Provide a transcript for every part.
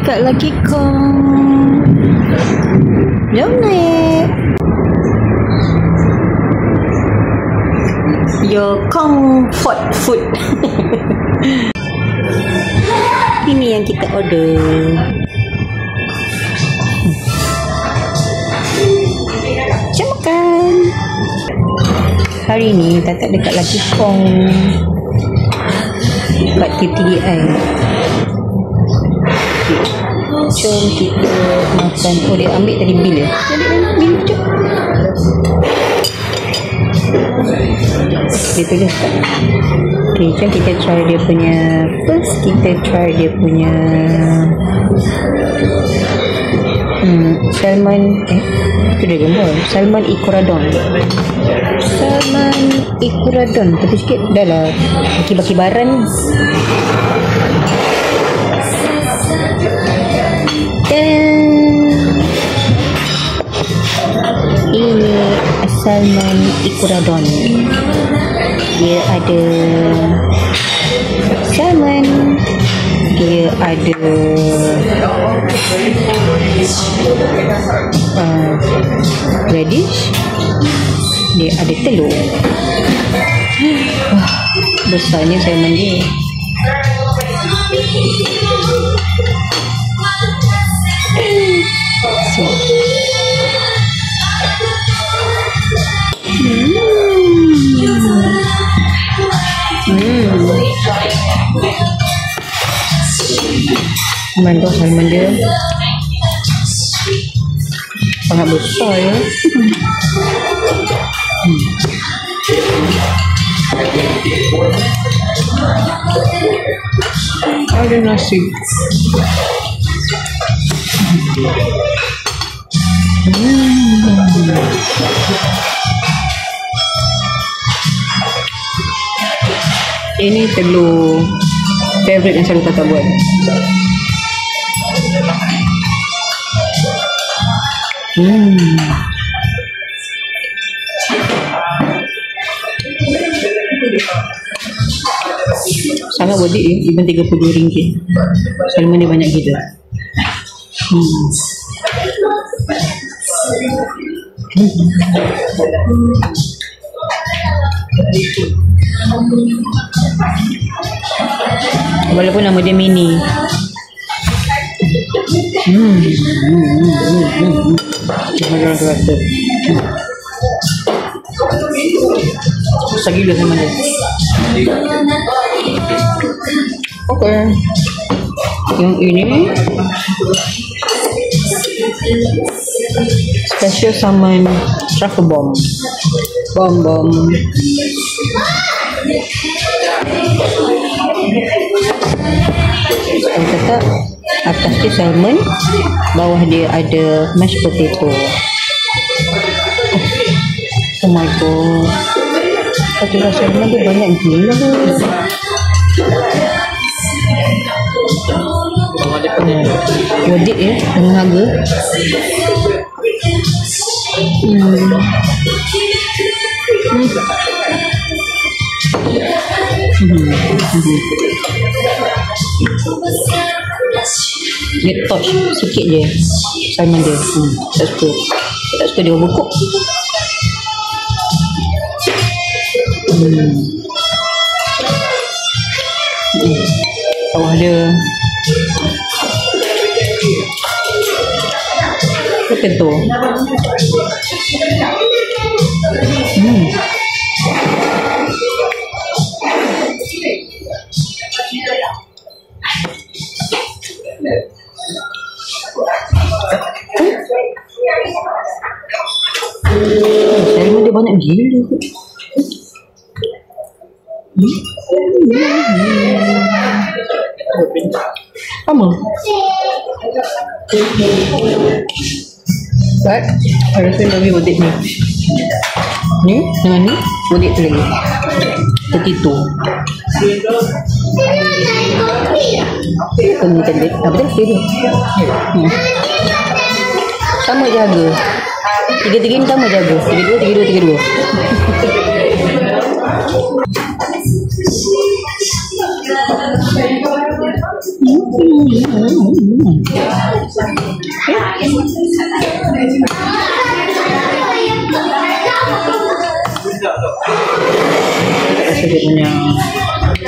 dekat lagi kong. Jom naik. Your comfort food. Ini yang kita order. Jom makan. Hari ni Tata dekat lagi kong kat TTDI. Jom kita makan. Oh, dia ambil tadi bil ya? Bil je. Dia tulis tak? Okay, jom kita try dia punya. First kita try dia punya salmon. Itu dia gambar. Salmon ikuradon. Salmon ikuradon. Tapi sikit dah lah. Baki-bakibaran. Ini salmon ikuradon. Dia ada salmon, dia ada radish, dia ada telur. Besarnya salmon dia. Mantap salmon dia. Sangat besar ya. Ada nasi. Ini telur favorite yang selalu Tata buat. Sangat worth it ya, even RM32. Salmon dia banyak gila. Walaupun nama dia mini. Susah gila sama dia. Okay. Yang ini special salmon truffle bomb. Bom. Kalau kata atas dia salmon, bawah dia ada mashed potato. Oh my god. Kalau salmon dia banyak gila. Worth it ya, dengan harga. Dia touch sikit je salmon dia. Tak suka dia overcook. Bawah dia potato. Salmon dia banyak gila. Sama. But I rasa lebih worth it ni. Ni dengan ni worth it tu lagi. Potato. Penyelidikan apa dia? Sama je harga. Tiga-tiga ni sama je harga. 32. Rasa dia punya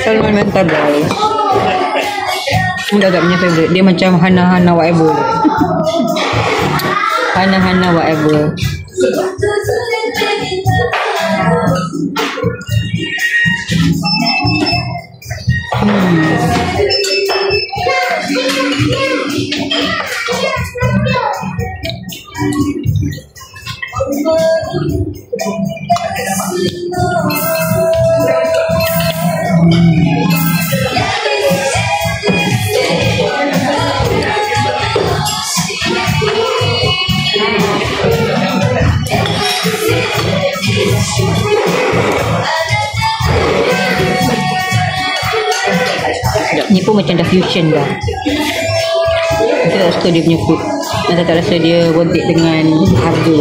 salmon mentah guys. Ini agak punya favourite. Dia macam hana-hana whatever. Hana-hana whatever. Ni pun macam dah fusion dah. Saya tak suka dia punya food. Saya tak rasa dia worth it dengan harga.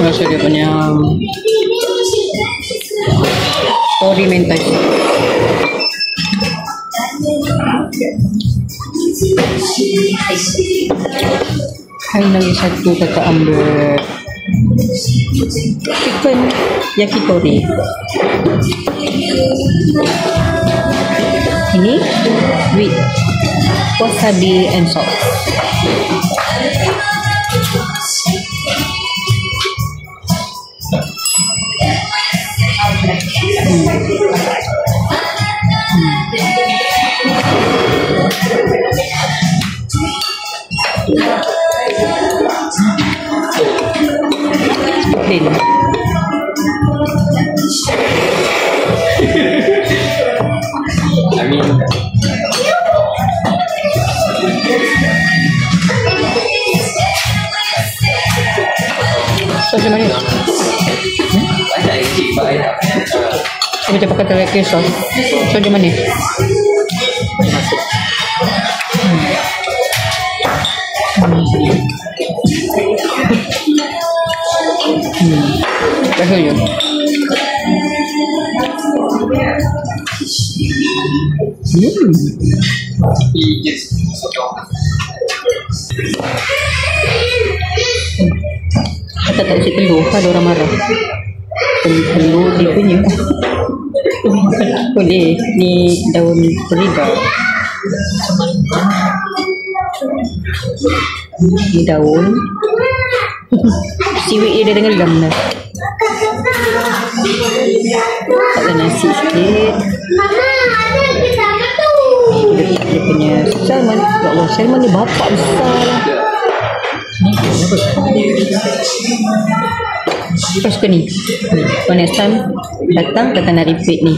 Rasa dia punya story mental. Hai lagi satu kakak ambil chicken yakitori. Ini with wasabi and salt. Plain. So macam mana? Saya macam pakai teriyaki sauce. So macam mana? Rasa je. Kata tak isi telur, ada orang marah. Telur dia punya. Boleh, ni daun perida. Ni daun. Seaweed dia dah tenggelam dah. Ada nasi sikit. Dia punya salmon. Ya Allah, salmon ni bapak besar lah. Terus ke ni. So next time datang kita nak repeat ni.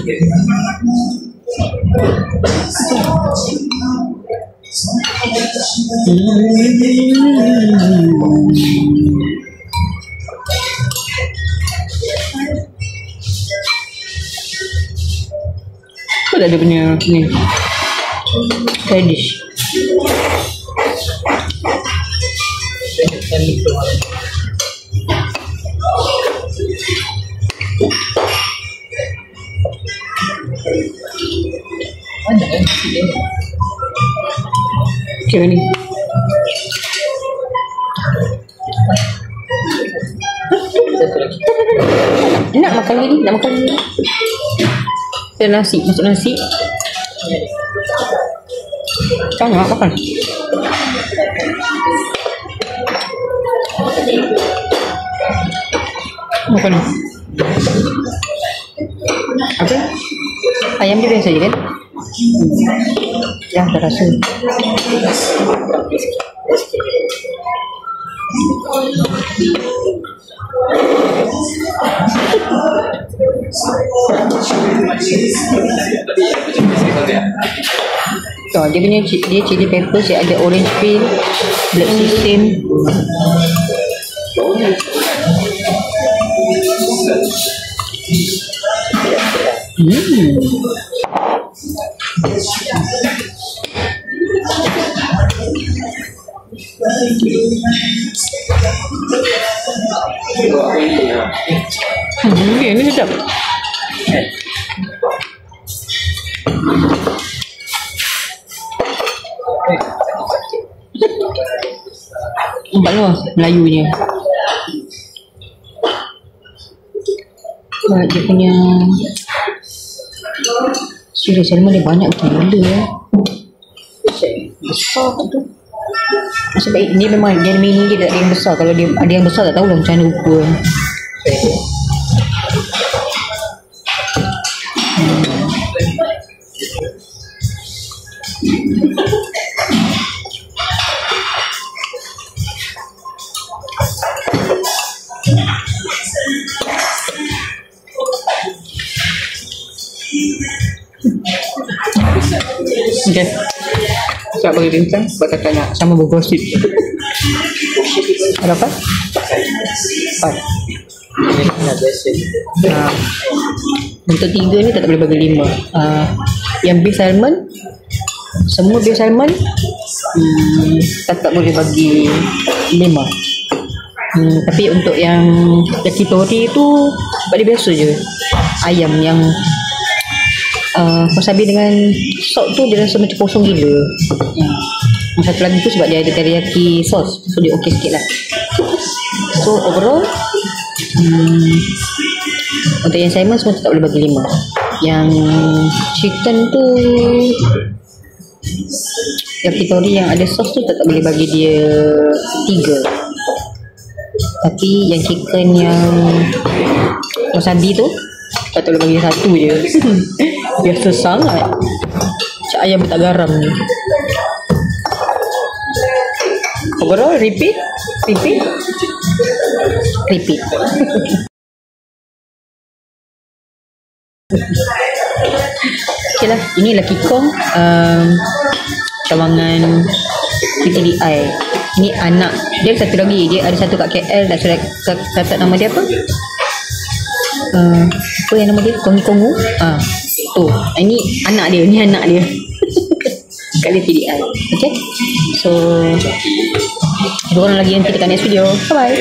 Apa dah dia punya ni radish. Okay, ni. Nak makan lagi, nak makan lagi. Ada nasi, masuk nasi. Kau nak makan? Makan ni. Apa? Ayam dia biasa je kan? Ya, tak rasa. Dia punya dia chili pepper, dia ada orange peel, black sesame. Ini sedap. Nampak tu Melayunya. Dia punya serius salmon dia banyak gila ya. Besar tu. Sebab ni memang dia mini dia tak ada yang besar. Kalau dia ada yang besar tak tahulah macam mana ukur. Okay. Siap bagi bincang sebab kakak nak sama bergosip. Ada apa? Untuk 3 ni tak boleh bagi 5. Yang beef salmon, semua beef salmon tak boleh bagi 5. Tapi untuk yang yakitori tu sebab dia biasa je ayam yang wasabi dengan salt tu dia rasa macam kosong gila. Yang satu lagi tu sebab dia ada teriyaki sauce, so dia okey sikit lah. So overall untuk yang salmon semua tak boleh bagi 5. Yang chicken tu yakitori yang ada sauce tu tak boleh bagi dia 3. Tapi yang chicken yang wasabi tu tak boleh bagi 1 je. Biasa sangat cak ayam tak garam ni. Overall repeat. Okay lah, ini Lucky Kong cawangan PTDI. Ini anak dia satu lagi, dia ada satu kat KL, dah sudah catat nama dia apa? Apa yang nama dia? Kongu. Tu. Ini anak dia, kat dia PDI. Okay. So, kita orang lagi nanti dekat next video. Bye bye.